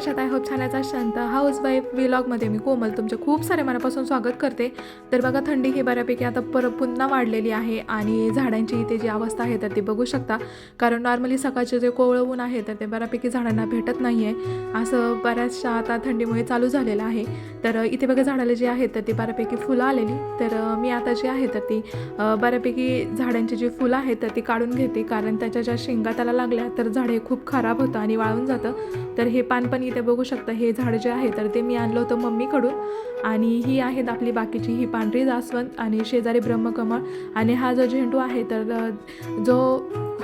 कशात I hope छान आहे. शांत हाऊसवाईफ व्लॉगमध्ये मी कोमल तुमचे खूप सारे मनापासून स्वागत करते. तर बघा, थंडी ही बऱ्यापैकी आता पुन्हा वाढलेली आहे आणि झाडांची इथे जी अवस्था आहे तर ती बघू शकता. कारण नॉर्मली सकाळचे जे कोवळं ऊन आहे तर ते बऱ्यापैकी झाडांना भेटत नाही आहे. असं बऱ्याचशा आता थंडीमुळे चालू झालेलं आहे. तर इथे बघा झाडाला जी आहे तर ती बऱ्यापैकी फुलं आलेली. तर मी आता जी आहे तर ती बऱ्यापैकी झाडांची जी फुलं आहेत तर ती काढून घेते. कारण त्याच्या ज्या शेंगा त्याला लागल्या तर झाड हे खूप खराब होतं आणि वाळून जातं. तर हे पान पण इथे बघू शकता. हे झाड जे आहे तर ते मी आणलं होतं मम्मीकडून. आणि ही आहेत आपली बाकीची ही पांढरी जास्वंद आणि शेजारी ब्रह्मकमळ. आणि हा जो झेंडू आहे तर जो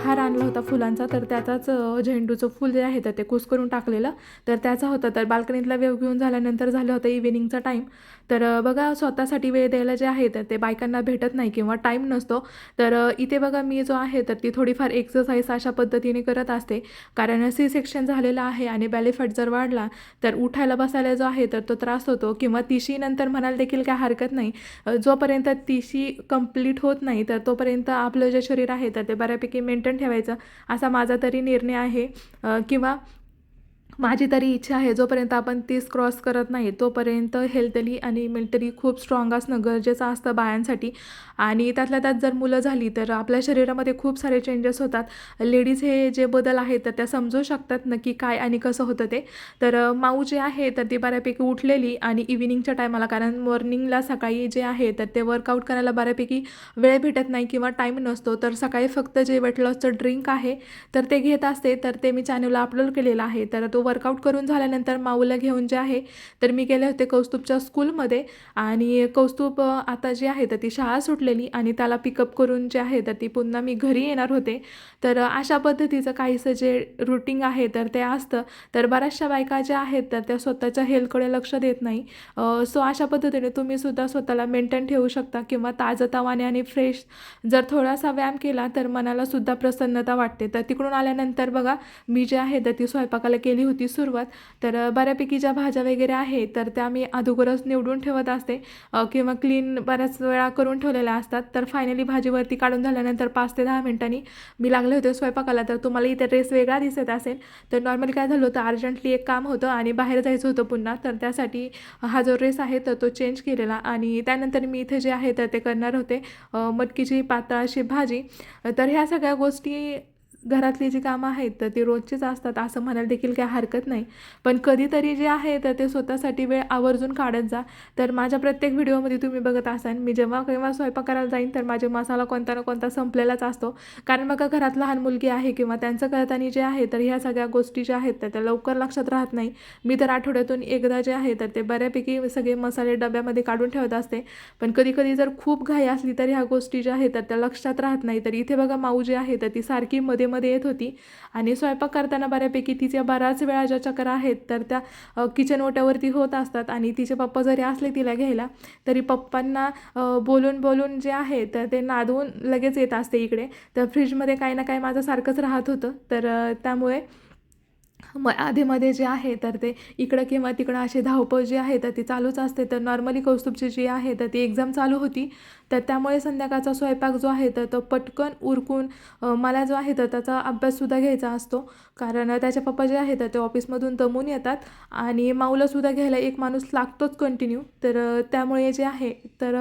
हार आणला होता फुलांचा तर त्याचाच झेंडूचं फूल जे आहे तर ते कुस्करून टाकलेलं तर त्याचा होता. तर बाल्कनीतला वेव घेऊन झाल्यानंतर झालं होतं इव्हिनिंगचा टाईम. तर बघा, स्वतःसाठी वेळ द्यायला जे आहे तर ते बायकांना भेटत नाही किंवा टाईम नसतो. तर इथे बघा मी जो आहे तर ती थोडीफार एक्सरसाइज अशा पद्धतीने करत असते. कारण C-सेक्शन झालेलं आहे आणि बेली फॅट जर वाढला तर उठायला बसायला जो आहे तर तो त्रास होतो. किंवा तिशी नंतर म्हणायला देखील काय हरकत नाही. जोपर्यंत तिशी कंप्लीट होत नाही तर तोपर्यंत आपलं जे शरीर आहे तर ते बऱ्यापैकी मेंटेन ठेवायचं असा माझा तरी निर्णय आहे. किंवा माझी तरी इच्छा आहे, जोपर्यंत आपण 30 क्रॉस करत नाही तोपर्यंत हेल्थली आणि मेंटली खूप स्ट्रॉंग असणं गरजेचं असतं बायांसाठी. आणि त्यातल्या त्यात जर मुलं झाली तर आपल्या शरीरामध्ये खूप सारे चेंजेस होतात. लेडीज हे जे बदल आहेत तर त्या समजू शकतात नक्की काय आणि कसं होतं ते. तर माऊ जे आहे तर ती बऱ्यापैकी उठलेली आणि इव्हिनिंगच्या टायमाला, कारण मॉर्निंगला सकाळी जे आहे तर ते वर्कआउट करायला बऱ्यापैकी वेळ भेटत नाही किंवा टाईम नसतो. तर सकाळी फक्त जे वेट लॉसचं ड्रिंक आहे तर ते घेत असते. तर ते मी चॅनलला अपलोड केलेलं आहे. तर तो वर्कआउट करून झाल्यानंतर माऊला घेऊन जे आहे तर मी गेले होते कौस्तुभच्या स्कूलमध्ये. आणि कौस्तुभ आता जी आहे तर ती शाळा सुटलेली आणि त्याला पिकअप करून जे आहे तर ती पुन्हा मी घरी येणार होते. तर अशा पद्धतीचं काहीसं जे रूटीन आहे तर ते असतं. तर बऱ्याचशा बायका ज्या आहेत तर त्या स्वतःच्या हेल्थकडे लक्ष देत नाही. सो अशा पद्धतीने तुम्हीसुद्धा स्वतःला मेंटेन ठेवू शकता. किंवा ताजंतवाने आणि फ्रेश जर थोडासा व्यायाम केला तर मनालासुद्धा प्रसन्नता वाटते. तर तिकडून आल्यानंतर बघा, मी जे आहे तर ती स्वयंपाकाला केली होती सुरुवात. तर बऱ्यापैकी ज्या भाज्या वगैरे आहे तर त्या मी अगोदरच निवडून ठेवत असते. किंवा क्लीन बऱ्याच वेळा करून ठेवलेल्या असतात. तर फायनली भाजीवरती काढून झाल्यानंतर 5 ते 10 मिनिटांनी मी लागले होते स्वयंपाकाला. तर तुम्हाला इथे ड्रेस वेगळा दिसत असेल. तर नॉर्मली काय झालं होतं, अर्जंटली एक काम होतं आणि बाहेर जायचं होतं पुन्हा. तर त्यासाठी हा जो ड्रेस आहे तर तो चेंज केलेला. आणि त्यानंतर मी इथे जे आहे तर ते करणार होते मटकीची पातळ अशी भाजी. तर ह्या सगळ्या गोष्टी घरातली जी कामं आहेत तर ती रोजचीच असतात असं म्हणायला देखील काही हरकत नाही. पण कधीतरी जे आहे तर ते स्वतःसाठी वेळ आवर्जून काढत जा. तर माझ्या प्रत्येक व्हिडिओमध्ये तुम्ही बघत असाल, मी जेव्हा केव्हा स्वयंपाक करायला जाईन तर माझे मसाला कोणता ना कोणता संपलेलाच असतो. कारण बघा, घरात लहान मुलगी आहे किंवा त्यांचं करताना जे आहे तर ह्या सगळ्या गोष्टी ज्या आहेत तर त्या लवकर लक्षात राहत नाही. मी तर आठवड्यातून एकदा जे आहे तर ते बऱ्यापैकी सगळे मसाले डब्यामध्ये काढून ठेवत असते. पण कधी जर खूप घाई असली तर ह्या गोष्टी ज्या आहेत तर त्या लक्षात राहत नाही. तर इथे बघा, माऊ जी आहे तर ती सारखी मध्ये येत होती. आणि स्वयंपाक करताना बऱ्यापैकी तिच्या बऱ्याच वेळा ज्या चक्रा आहेत तर त्या किचन ओट्यावरती होत असतात. आणि तिचे पप्पा जरी असले तिला घ्यायला तरी पप्पांना बोलून जे आहे तर ते नादवून लगेच येत असते इकडे. तर फ्रीजमध्ये काही ना काही माझं सारखंच राहत होतं. तर त्यामुळे आधीमध्ये जे आहे तर ते इकडं किंवा तिकडं अशी धावपळ जी आहे तर ती चालूच असते. तर नॉर्मली कौस्तुभची जी आहे तर ती एक्झाम चालू होती. तर त्यामुळे संध्याकाळचा स्वयंपाक जो आहे तर तो पटकन उरकून मला जो आहे तर त्याचा अभ्याससुद्धा घ्यायचा असतो. कारण त्याचे पप्पा जे आहे तर ते ऑफिसमधून दमून येतात आणि माऊलासुद्धा घ्यायला एक माणूस लागतोच कंटिन्यू. तर त्यामुळे जे आहे तर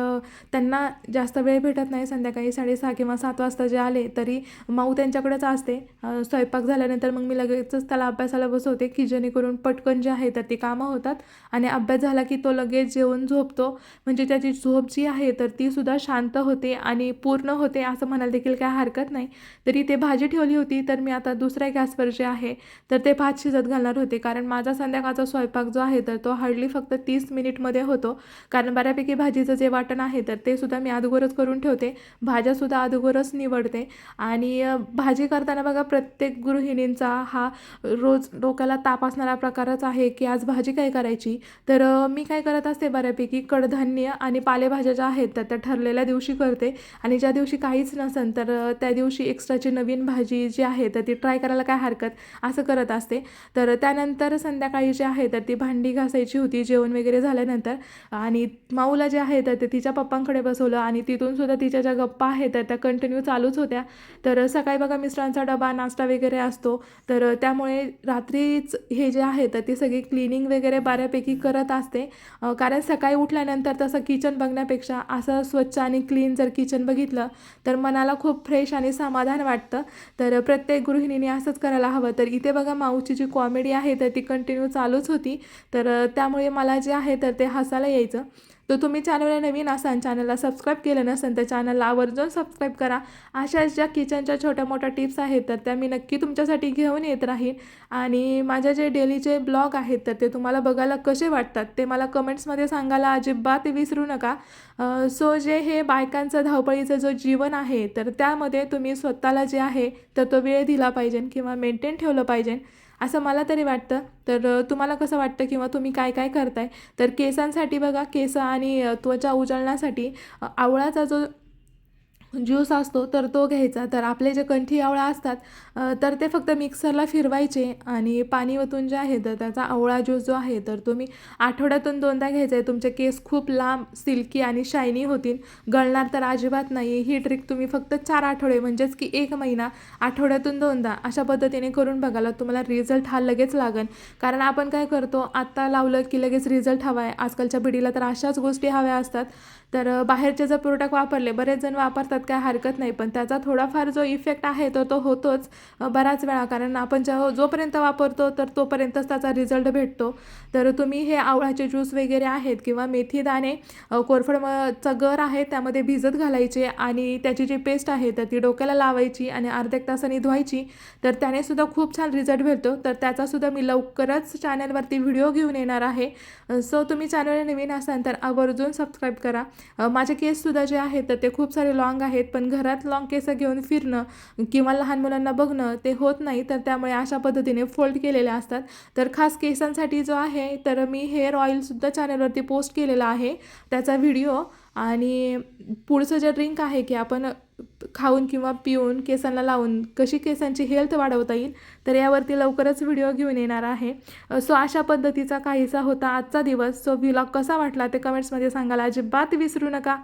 त्यांना जास्त वेळ भेटत नाही. संध्याकाळी 6:30 किंवा 7 वाजता जे आले तरी माऊ त्यांच्याकडेच असते. स्वयंपाक झाल्यानंतर मग मी लगेचच त्याला अभ्यासाला बसवते की जेणेकरून पटकन जे आहे तर ती कामं होतात. आणि अभ्यास झाला की तो लगेच जेवून झोपतो. म्हणजे त्याची झोप जी आहे तर तीसुद्धा शांत होते आणि पूर्ण होते असं म्हणायला देखील काय हरकत नाही. तरी ते भाजी ठेवली होती तर मी आता दुसऱ्या गॅसवर जे आहे तर ते भात शिजत घालणार होते. कारण माझा संध्याकाळचा स्वयंपाक जो आहे तर तो हार्डली फक्त 30 मिनिटमध्ये होतो. कारण बऱ्यापैकी भाजीचं जे वाटण आहे तर ते सुद्धा मी अगोदरच करून ठेवते. भाज्यासुद्धा अगोदरच निवडते. आणि भाजी करताना बघा, प्रत्येक गृहिणींचा हा रोज डोक्याला ताप असणारा प्रकारच आहे की आज भाजी काय करायची. तर मी काय करत असते, बऱ्यापैकी कडधान्य आणि पालेभाज्या ज्या आहेत तर त्या उरलेल्या दिवशी करते आणि ज्या दिवशी काहीच नसेल तर त्या दिवशी एक्स्ट्राची नवीन भाजी जी आहे तर ती ट्राय करायला काय हरकत असं करत असते. तर त्यानंतर संध्याकाळी जे आहे तर ती भांडी घासायची होती जेवण वगैरे झाल्यानंतर आणि माऊला जे आहे तर ते तिच्या पप्पांकडे बसवलं आणि तिथून सुद्धा तिच्या ज्या गप्पा आहेत तर त्या कंटिन्यू चालूच होत्या. तर सकाळी बघा मिस्टरांचा डबा नाश्ता वगैरे असतो तर त्यामुळे रात्रीच हे जे आहे तर ती सगळी क्लिनिंग वगैरे बऱ्यापैकी करत असते. कारण सकाळी उठल्यानंतर तसं किचन बघण्यापेक्षा असं स्वच्छ आणि क्लीन जर किचन बघितलं तर मनाला खूप फ्रेश आणि समाधान वाटतं. तर प्रत्येक गृहिणीने असंच करायला हवं. तर इथे बघा माऊची जी कॉमेडी आहे तर ती कंटिन्यू चालूच होती. तर त्यामुळे मला जे आहे तर ते हसायला यायचं. तर तुम्ही चॅनलला नवीन असाल, चॅनलला सबस्क्राईब केलं नसेल तर चॅनलला आवर्जून सबस्क्राईब करा. अशाच ज्या किचनच्या छोट्या मोठ्या टिप्स आहेत तर त्या मी नक्की तुमच्यासाठी घेऊन येत राहीन. आणि माझ्या जे डेलीचे ब्लॉग आहेत तर ते तुम्हाला बघायला कसे वाटतात ते मला कमेंट्समध्ये सांगायला अजिबात विसरू नका. सो जे हे बायकांचं धावपळीचं जो जीवन आहे तर त्यामध्ये तुम्ही स्वतःला जे आहे तर तो वेळ दिला पाहिजे किंवा मेंटेन ठेवलं पाहिजे असं मला तरी वाटतं. तर तुम्हाला कसं वाटतं किंवा तुम्ही काय काय करताय? तर केसांसाठी बघा, केस आणि त्वचा उजळण्यासाठी आवळाचा जो ज्यूस असतो तर तो घ्यायचा. तर आपले जे कंठी आवळा असतात तर ते फक्त मिक्सरला फिरवायचे आणि पाणी ओतून जे आहे तर त्याचा आवळा ज्यूस जो आहे तर तुम्ही आठवड्यातून 2दा घ्यायचा आहे. तुमचे केस खूप लांब, सिल्की आणि शायनी होतील. गळणार तर अजिबात नाही. ही ट्रिक तुम्ही फक्त 4 आठवडे म्हणजेच की 1 महिना आठवड्यातून 2दा अशा पद्धतीने करून बघाल. तुम्हाला रिझल्ट हा लगेच लागेल. कारण आपण काय करतो, आत्ता लावलं की लगेच रिझल्ट हवा आहे. आजकालच्या पिढीला तर अशाच गोष्टी हव्या असतात. तर बाहेरचे जर प्रोडक्ट वापरले, बरेच जण वापरतात काय हरकत नाही, पण त्याचा थोडाफार जो इफेक्ट आहे तर तो होतोच बऱ्याच वेळा. कारण आपण जोपर्यंत वापरतो तर तोपर्यंतच त्याचा रिझल्ट भेटतो. तर तुम्ही हे आवळाचे ज्यूस वगैरे आहेत किंवा मेथी दाणे, कोरफडचा गर आहे त्यामध्ये भिजत घालायचे आणि त्याची जी पेस्ट आहे तर ती डोक्याला लावायची आणि अर्ध्या एक तासाने धुवायची. तर त्याने सुद्धा खूप छान रिझल्ट भेटतो. तर त्याचासुद्धा मी लवकरच चॅनलवरती व्हिडिओ घेऊन येणार आहे. सो तुम्ही चॅनलला नवीन असाल तर आवर्जून सबस्क्राईब करा. माझे केससुद्धा जे आहेत तर ते खूप सारे लॉंग आहेत, पण घरात लॉंग केस घेऊन फिरणं किंवा लहान मुलांना बघणं ते होत नाही. तर त्यामुळे अशा पद्धतीने फोल्ड केलेले असतात. तर खास केसांसाठी जो आहे तर मी हेअर ऑइलसुद्धा चॅनलवरती पोस्ट केलेला आहे, त्याचा व्हिडिओ. आणि पुढचं जे ड्रिंक आहे की आपण खाऊन किंवा पिऊन केसांना लावून कशी केसांची हेल्थ वाढवता येईल तर यावरती लवकरच व्हिडिओ घेऊन येणार आहे. सो अशा पद्धतीचा काहीसा होता आजचा दिवस. सो व्लॉग कसा वाटला ते कमेंट्समध्ये सांगायला अजिबात विसरू नका.